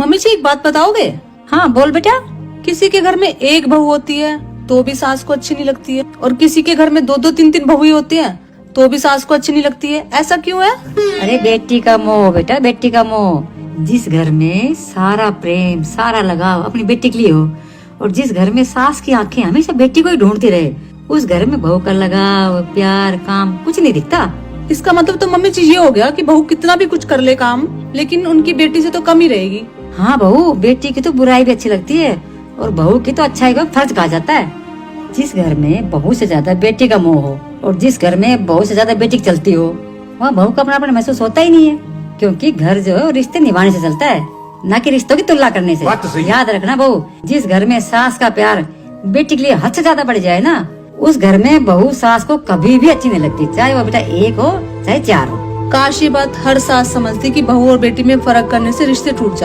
Mummy जी एक बात बताओगे? हाँ बोल बेटा। किसी के घर में एक बहू होती है तो भी सास को अच्छी नहीं लगती है, और किसी के घर में दो दो तीन तीन बहू होती है तो भी सास को अच्छी नहीं लगती है। ऐसा क्यों है? अरे बेटी का मोह बेटा, बेटी का मोह। जिस घर में सारा प्रेम सारा लगाव अपनी बेटी के लिए हो, और जिस घर में सास की आंखें हमेशा बेटी को ही ढूंढती रहे, उस घर में बहू का लगाव प्यार काम कुछ नहीं दिखता। इसका मतलब तो मम्मी जी ये हो गया कि बहू कितना भी कुछ कर ले काम, लेकिन उनकी बेटी से तो कम ही रहेगी। हाँ बहू, बेटी की तो बुराई भी अच्छी लगती है और बहू की तो अच्छाई का फर्ज कहा जाता है। जिस घर में बहू से ज्यादा बेटी का मोह हो और जिस घर में बहू से ज्यादा बेटी की चलती हो, वहाँ बहू का अपनापन महसूस होता ही नहीं है, क्योंकि घर जो है रिश्ते निभाने से चलता है, न कि रिश्तों की तुलना करने से। बात तो सही है। याद रखना बहू, जिस घर में सास का प्यार बेटी के लिए हद से ज्यादा बढ़ जाए ना, उस घर में बहू सास को कभी भी अच्छी नहीं लगती, चाहे वो बेटा एक हो चाहे चार हो। काश ये बात हर सास समझती कि बहू और बेटी में फर्क करने से रिश्ते टूट जाते।